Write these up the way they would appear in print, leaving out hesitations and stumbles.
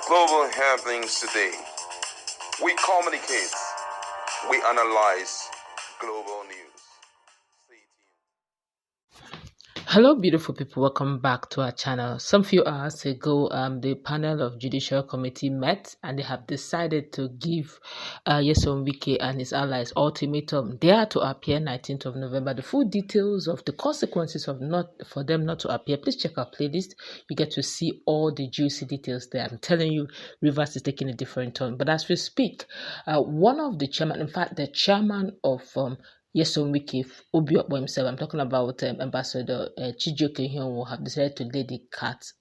Global happenings today. We communicate. We analyze global news. Hello, beautiful people. Welcome back to our channel. Some few hours ago, the panel of Judicial Committee met and they have decided to give Wike and his allies ultimatum. They are to appear 19th of November. The full details of the consequences of for them not to appear, please check our playlist. You get to see all the juicy details there. I'm telling you, Rivers is taking a different turn. But as we speak, one of the chairman, in fact, the chairman of Wike Obiokpor himself, I'm talking about Ambassador Chijioke will have decided to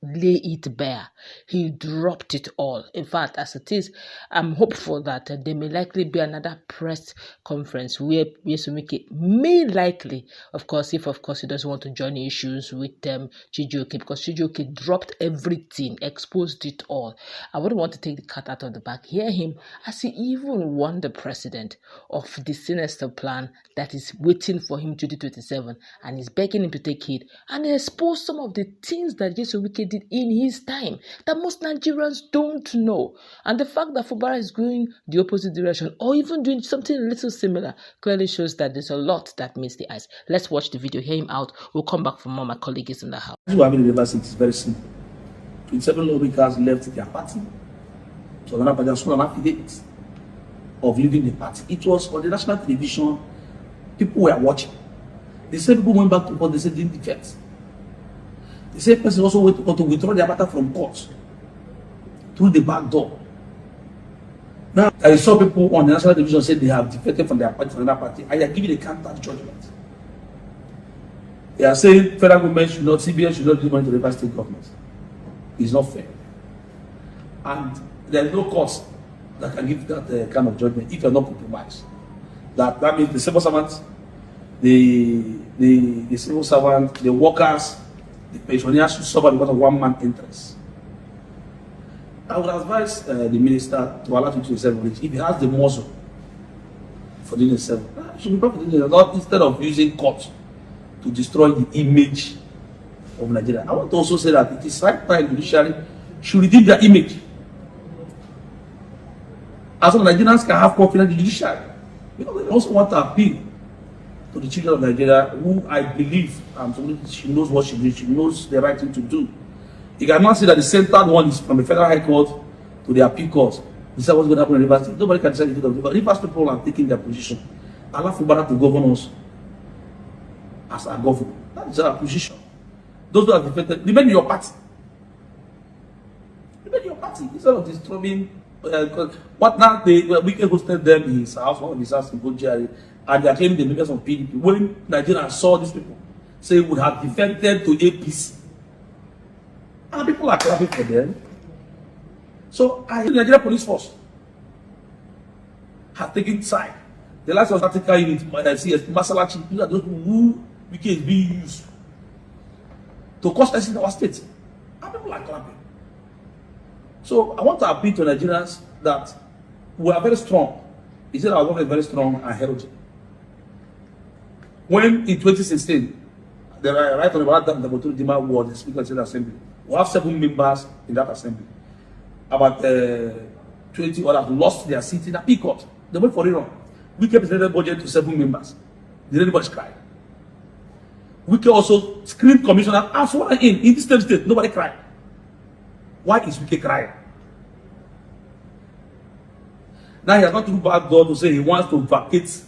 lay it bare. He dropped it all. In fact, as it is, I'm hopeful that there may likely be another press conference where Wike may likely, of course, if of course he doesn't want to join issues with Chijioke, because Chijioke dropped everything, exposed it all. I wouldn't want to take the cat out of the bag. Hear him as he even warned the president of the Sinister plan that is waiting for him 2027, and he's begging him to take it and expose some of the things that Wike did in his time that most Nigerians don't know. And the fact that Fubara is going the opposite direction or even doing something a little similar clearly shows that there's a lot that meets the eyes. Let's watch the video, hear him out. We'll come back for more. My colleague is in the house. What happened in the university is very simple. 27 lawmakers left their party. So another party has an affidavit of leaving the party. It was on the national television. People were watching. The same people went back to court. They said they didn't defect. The same person also went to court to withdraw their matter from court through the back door. Now, I saw people on the national television say they have defected from their party to another party. I are giving a counter judgment. They are saying federal government should not, CBN should not give money to the state government. It's not fair. And there is no court that can give that kind of judgment if you are not compromised. That means the civil servants, the civil servant, the workers, the pensioners should suffer because of one man interest. I would advise the minister to allow 27 weeks. If he has the muscle for doing 7, should be perfectly not instead of using court to destroy the image of Nigeria. I want to also say that it is right time the judiciary should redeem their image. As long as Nigerians can have confidence in the judiciary. Because they also want to appeal to the children of Nigeria, who I believe she knows what she did, she knows the right thing to do. You cannot say that the centered one is from the Federal High Court to the Appeal Court. This is what's going to happen in Rivers State. Nobody can decide the fate of Rivers. Rivers people are taking their position. Allow Fubara to govern us as our governor. That is our position. Those who have defected, remain in your party. Remain in your party instead of disturbing. What now? Wike hosted them in his house, one of his house in Gojari, and they are claiming the members of PDP. When Nigerians saw these people say would have defected to APC, and people are clapping for them. So the Nigerian police force have taken side. The last was article unit, CS Masalachi, these are those who Wike is being used to cause us in our state, and people are clapping. So I want to appeal to Nigerians that we are very strong. He said our government is very strong and healthy. When in 2016, the right honorable Dr. Dima was the Speaker of the Assembly, we have 7 members in that assembly. About 20 others lost their seat in the Appeal Court. They went for rerun. We kept the budget to 7 members. Did anybody cry? We also screened commissioner and sworn in this same state. Nobody cried. Why is Wike crying? Now he has not through back door to say he wants to vacate,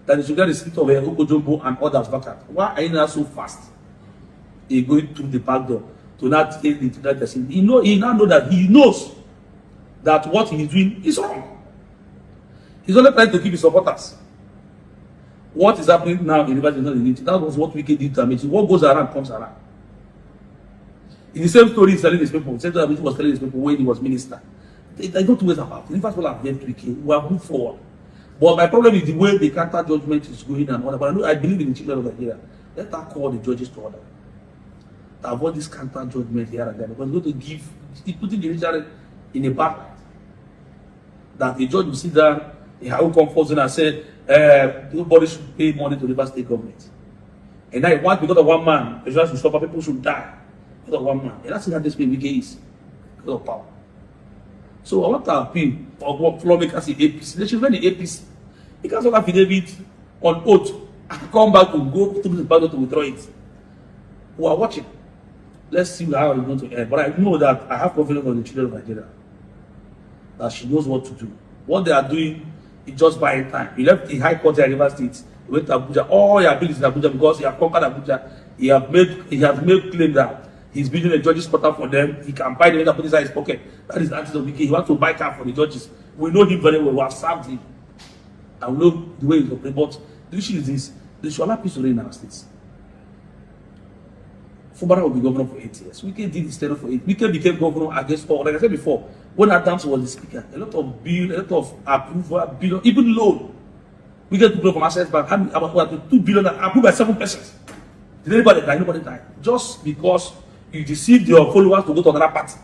that he should get the seat of Okojombo and others vacant. Why are you not so fast? He going through the back door to not get into that person. He now know that he knows that what he is doing is wrong. He's only trying to keep his supporters. What is happening now in Rivers is not the unity. That was what Wike did to Amici. What goes around comes around. In the same story he's telling his people, the same story he was telling his people when he was minister. They don't waste about it. Rivers will have left Wike. We have moved forward. But my problem is the way the counter judgment is going and all that. But I believe in the children of Nigeria. Let us call the judges to order. To avoid this counter judgment here and there. Because it's going to give, putting the judiciary in a bad light. That the judge will sit down, he will come forth and say, nobody should pay money to the Rivers State government. And now, because of one man, the judge should stop, people should die. Because of one man. And that's how this Wike is. Because of power. So I want to appeal for what lawmakers in APC. They should run the APC. You can't talk affidavit on oath and come back to go through the battle to withdraw it. We are watching. Let's see how it's going to end. But I know that I have confidence in the children of Nigeria that she knows what to do. What they are doing is just buying time. He left the High Court in River State. He went to Abuja. All your abilities in Abuja because he has conquered Abuja. He has made claim that he's building a judges portal for them. He can buy the other put inside his pocket. That is anti Wike. He wants to buy car for the judges. We know him very well. We have served him. And we know the way he's operating. But the issue is this: they should allow peace to reign in our states. Fubara will be governor for 8 years. Wike did his tenure for 8. Wike became governor against all. Like I said before, when Adams was the speaker, a lot of bill, a lot of approval, bill, even loan. We get to grow from Access Bank, about 2 billion approved by 7 persons. Did anybody die? Nobody died. Just because you deceived your followers to go to another party.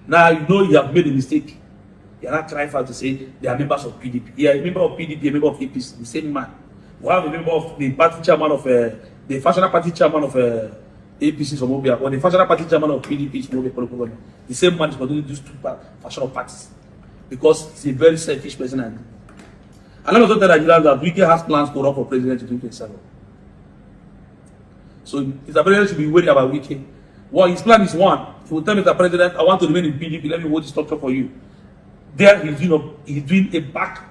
Now you know you have made a mistake. You are not trying to say they are members of PDP. You are a member of PDP, a member of APC, the same man. We have a member of the party chairman of the factional party chairman of APC from Obiokpor, or the factional party chairman of PDP from Obiokpor. The same man is controlling these 2 factional parties because he's a very selfish person. And I'm also telling Nigerians that Wike has plans to run for president in 2027. So Mr. President should be worried about Wike. Well, his plan is one. He will tell Mr. President, I want to remain in PDP. Let me hold the structure for you. There he's doing a back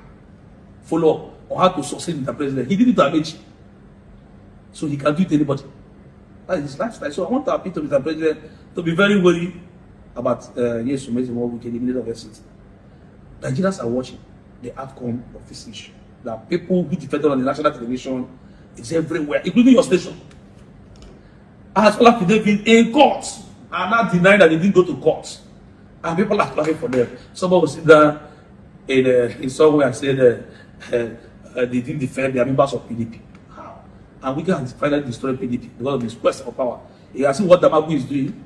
follow-up on how to succeed Mr. President. He did it to Amechi. So he can do it to anybody. That is his lifestyle. So I want to appeal to Mr. President to be very worried about yes, to make the Wike in the middle of essence. Nigerians are watching the outcome of this issue. That people who defended on the national television is everywhere, including your station. As well as affidavit in court, and not denying that they didn't go to court. And people are clapping for them. Someone will sit down in somewhere and say they didn't defend their members of PDP. How? And we can finally destroy PDP because of this quest for power. You can see what Damagu is doing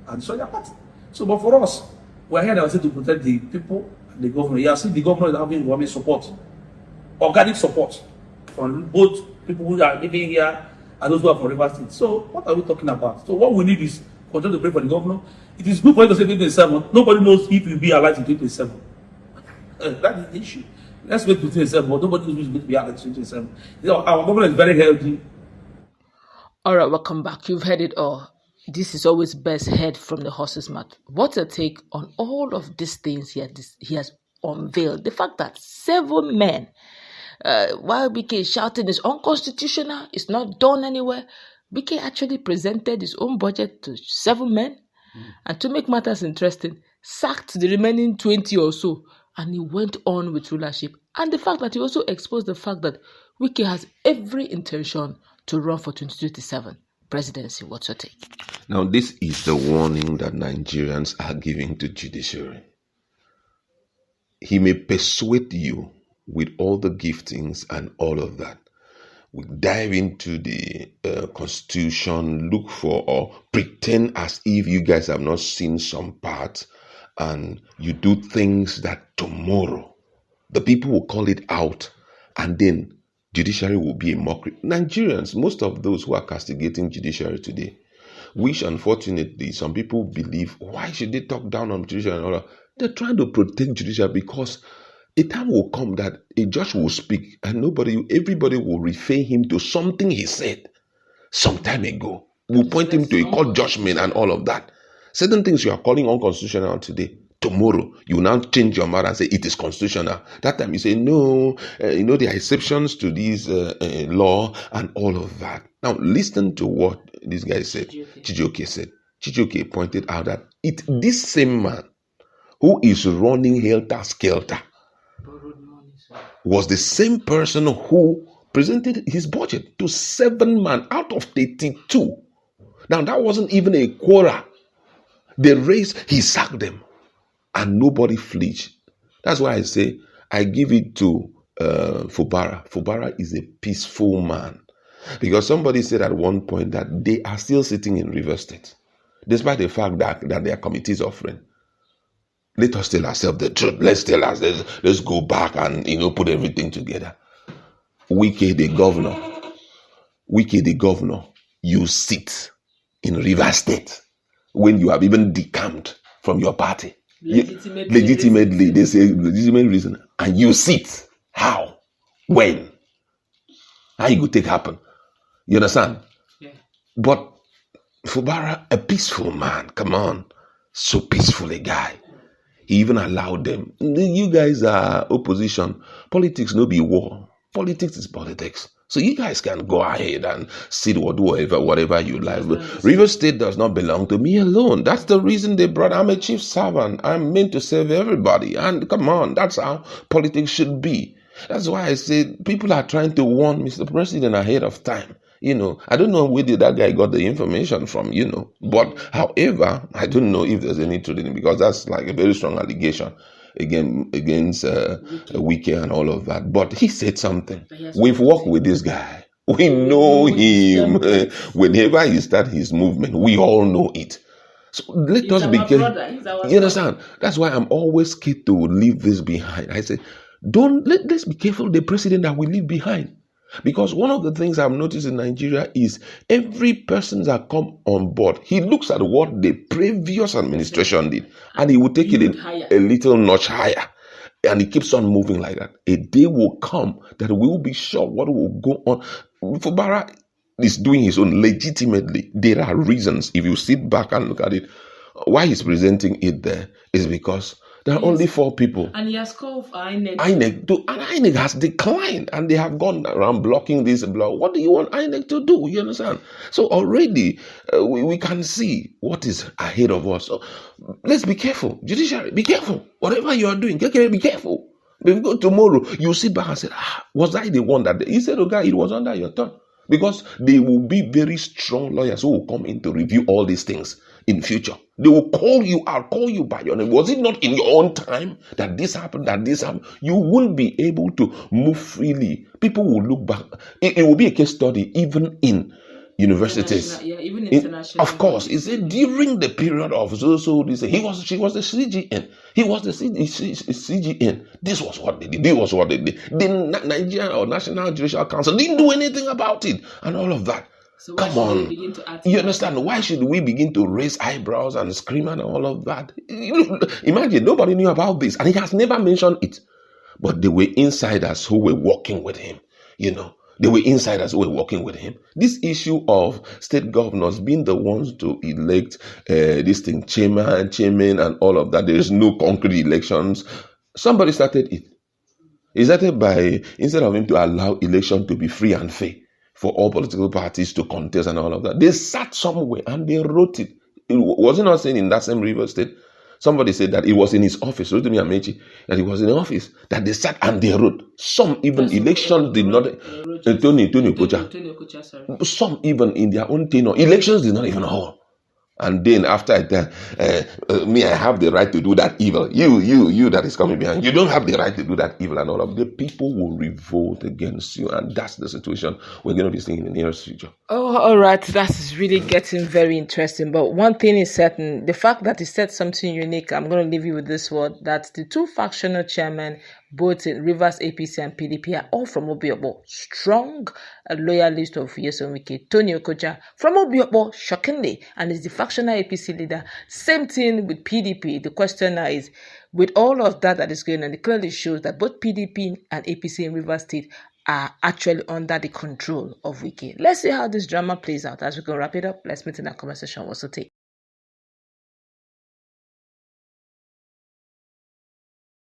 and destroy their party. So, but for us, we're here now to protect the people and the governor. You see, the governor is having government support, organic support from both people who are living here and those who are from River State. So, what are we talking about? So, what we need is continue to pray for the governor. It is good for you to say 2027. Nobody knows if you'll be alive in 2027. That is the issue. Let's wait to 2027, but nobody knows who's going to be alive in 2027. Our government is very healthy. All right, welcome back. You've heard it all. This is always best heard from the horse's mouth. What's your take on all of these things he has unveiled? The fact that 7 men, while Wike is shouting it's unconstitutional, it's not done anywhere, Wike actually presented his own budget to 7 men, and to make matters interesting, sacked the remaining 20 or so, and he went on with rulership. And the fact that he also exposed the fact that Wike has every intention to run for 2027 presidency. What's your take? Now, this is the warning that Nigerians are giving to judiciary. He may persuade you with all the giftings and all of that. We dive into the constitution, look for or pretend as if you guys have not seen some parts, and you do things that tomorrow the people will call it out, and then judiciary will be a mockery. Nigerians, most of those who are castigating judiciary today, which unfortunately some people believe, why should they talk down on judiciary and all that? They're trying to protect judiciary because a time will come that a judge will speak and everybody will refer him to something he said some time ago. Will point him to a court judgment and all of that. Certain things you are calling unconstitutional today, tomorrow you now change your mind and say it is constitutional. That time you say no, there are exceptions to this law and all of that. Now listen to what this guy said. Chijioke said. Chijioke pointed out that this same man who is running helter-skelter was the same person who presented his budget to 7 men out of 32. Now, that wasn't even a quota. The race, he sacked them. And nobody flinched. That's why I say, I give it to Fubara. Fubara is a peaceful man. Because somebody said at one point that they are still sitting in River State. Despite the fact that their committees offering. Let us tell ourselves the truth. Let's tell us. Let's go back and put everything together. Wike the governor, you sit in River State when you have even decamped from your party. Legitimately, they say legitimate reason, and you sit. How? When? How you could take happen? You understand? Yeah. But Fubara, a peaceful man, come on, so peaceful a guy. He even allowed them. You guys are opposition. Politics no be war. Politics is politics. So you guys can go ahead and sit whatever you like. River State does not belong to me alone. That's the reason they brought. I'm a chief servant. I'm meant to serve everybody. And come on, that's how politics should be. That's why I say people are trying to warn Mr. President ahead of time. I don't know where that guy got the information from, But however, I don't know if there's any truth in it, because that's like a very strong allegation against Wike and all of that. But he said something. We've worked with this guy. We know him. Whenever he starts his movement, we all know it. So let us be careful. You understand? That's why I'm always scared to leave this behind. I say, let's be careful the president that we leave behind. Because one of the things I've noticed in Nigeria is every person that come on board, he looks at what the previous administration did, and he will take it a little notch higher. And he keeps on moving like that. A day will come that we will be sure what will go on. Fubara is doing his own legitimately. There are reasons. If you sit back and look at it, why he's presenting it there is because there are only 4 people. And he has called for INEC. And INEC has declined, and they have gone around blocking this block. What do you want INEC to do? You understand? So already we can see what is ahead of us. So let's be careful. Judiciary, be careful. Whatever you are doing, be careful. If you go tomorrow, you sit back and say, was I the one that... He said, okay, it was under your turn. Because there will be very strong lawyers who will come in to review all these things in future. They will call you out, call you by your name. Was it not in your own time that this happened, You won't be able to move freely. People will look back. It will be a case study even in universities. Even international. Of course, it's during the period of she was the CGN. He was the CGN. This was what they did. The Nigerian or National Judicial Council didn't do anything about it, and all of that. So come on, you understand? Why should we begin to raise eyebrows and scream and all of that? Imagine nobody knew about this, and he has never mentioned it. But there were insiders who were working with him. There were insiders who were working with him. This issue of state governors being the ones to elect chairman, and all of that. There is no concrete elections. Somebody started it. He started by, instead of him to allow election to be free and fair for all political parties to contest and all of that, they sat somewhere and they wrote it. Was it not saying in that same River State? Somebody said that it was in his office, Rotimi Amechi, that it was in the office, that they sat and they wrote. Some even elections did not, Tony Okocha, sorry. Some even in their own tenure, elections did not even hold. And then after I tell me, I have the right to do that evil. You that is coming behind, you don't have the right to do that evil, and all of the people will revolt against you, and that's the situation we're going to be seeing in the nearest future. Oh, all right, that's really getting very interesting. But one thing is certain: the fact that he said something unique. I'm going to leave you with this word: that the 2 factional chairmen, both in Rivers APC and PDP, are all from Obiokpor. Strong loyalist of Nyesom Wike, Tony Okocha from Obiokpor, shockingly, and is the factional APC leader. Same thing with PDP. The question now is, with all of that is going on, it clearly shows that both PDP and APC in Rivers State are actually under the control of Wike. Let's see how this drama plays out. As we can wrap it up, let's meet in our conversation. Also take.